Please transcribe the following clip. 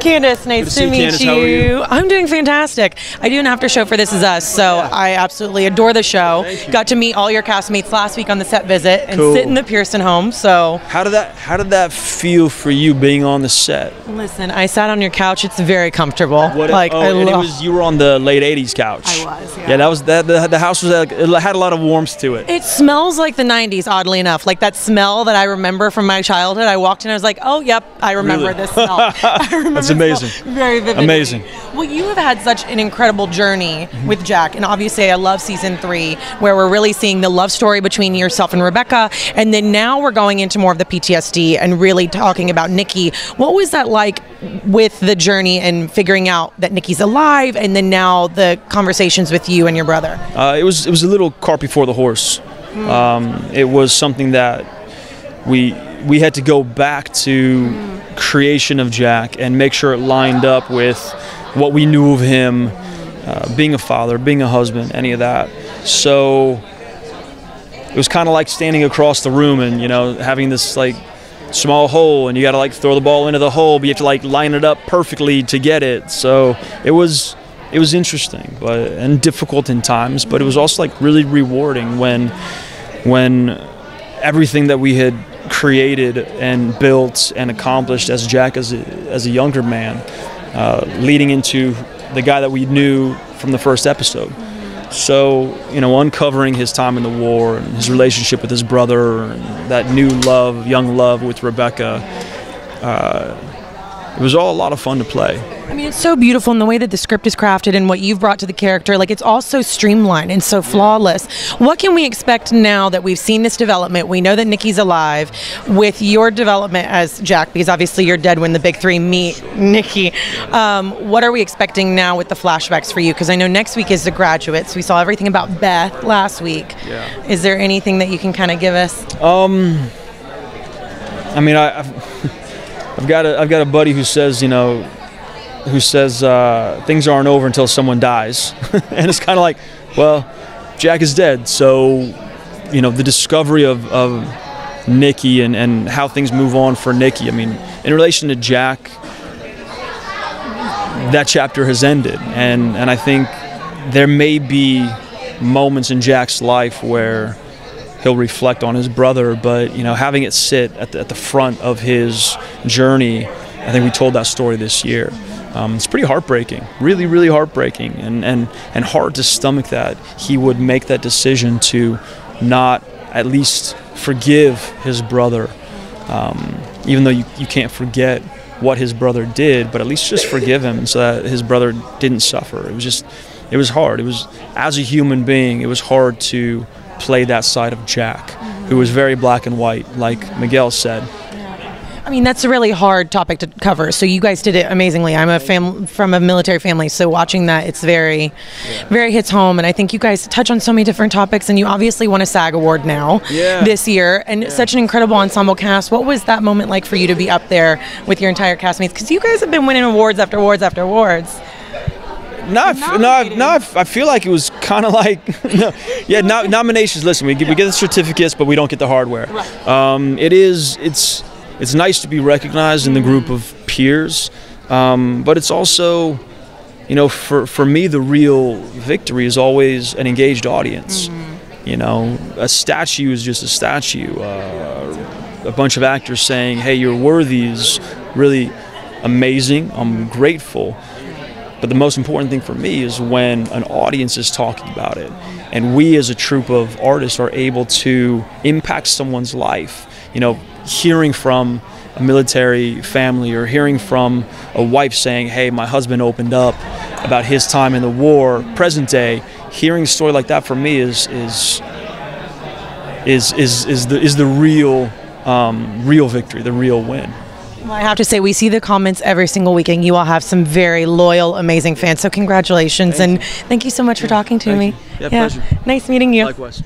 Candice, nice to meet Candice. How are you? I'm doing fantastic. I do an after show for This Is Us, so I absolutely adore the show. Got to meet all your castmates last week on the set visit and sit in the Pearson home. So how did that feel for you being on the set? Listen, I sat on your couch. It's very comfortable. You were on the late '80s couch. I was. Yeah. Yeah, that was the house it had a lot of warmth to it. It smells like the '90s, oddly enough. Like that smell that I remember from my childhood. I walked in, I was like, oh, yep, I remember this smell. I remember That's amazing. Very vividly. Amazing. Well, you have had such an incredible journey with Jack, and obviously I love season 3, where we're really seeing the love story between yourself and Rebecca, and then now we're going into more of the PTSD and really talking about Nikki. What was that like with the journey and figuring out that Nikki's alive, and then now the conversations with you and your brother? It was a little cart before the horse. It was something that we had to go back to creation of Jack and make sure it lined up with what we knew of him, being a father, being a husband, any of that. So it was kind of like standing across the room and, you know, having this like small hole, and you got to like throw the ball into the hole, but you have to like line it up perfectly to get it. So it was interesting, and difficult in times, but it was also like really rewarding when everything that we had created and built and accomplished as Jack as a younger man, leading into the guy that we knew from the first episode. So, you know, uncovering his time in the war and his relationship with his brother and that new love, young love with Rebecca, it was all a lot of fun to play. I mean, it's so beautiful in the way that the script is crafted and what you've brought to the character. Like, it's all so streamlined and so flawless. What can we expect now that we've seen this development? We know that Nikki's alive. With your development as Jack, because obviously you're dead when the big three meet Nikki. What are we expecting now with the flashbacks for you? Because I know next week is The Graduates. We saw everything about Beth last week. Yeah. Is there anything that you can kind of give us? I mean, I've got a buddy who says, things aren't over until someone dies. And it's kind of like, well, Jack is dead. So, you know, the discovery of Nikki and how things move on for Nikki. I mean, in relation to Jack, that chapter has ended. And I think there may be moments in Jack's life where he'll reflect on his brother, but, you know, having it sit at the front of his journey, I think we told that story this year. It's pretty heartbreaking, really, really heartbreaking, and hard to stomach that he would make that decision to not at least forgive his brother, even though you can't forget what his brother did, but at least just forgive him so that his brother didn't suffer. It was hard. It was, as a human being, it was hard to play that side of Jack, who was very black and white, like Miguel said. I mean, that's a really hard topic to cover, so you guys did it amazingly. I'm from a military family, so watching that, it's very hits home, and I think you guys touch on so many different topics, and you obviously won a SAG award now this year, and such an incredible ensemble cast. What was that moment like for you to be up there with your entire castmates? Because you guys have been winning awards after awards after awards. I feel like it was kind of like, nominations. Listen, we get the certificates, but we don't get the hardware. Right. It's nice to be recognized in the group of peers, but it's also, you know, for me, the real victory is always an engaged audience. You know, a statue is just a statue. A bunch of actors saying, hey, you're worthy is really amazing. I'm grateful. But the most important thing for me is when an audience is talking about it, and we as a troupe of artists are able to impact someone's life. You know, hearing from a military family or hearing from a wife saying, hey, my husband opened up about his time in the war, present day, hearing a story like that for me is the real victory, the real win. Well, I have to say, we see the comments every single weekend. You all have some very loyal, amazing fans. So congratulations, and thank you so much for talking to me. Yeah, pleasure. Nice meeting you. Likewise.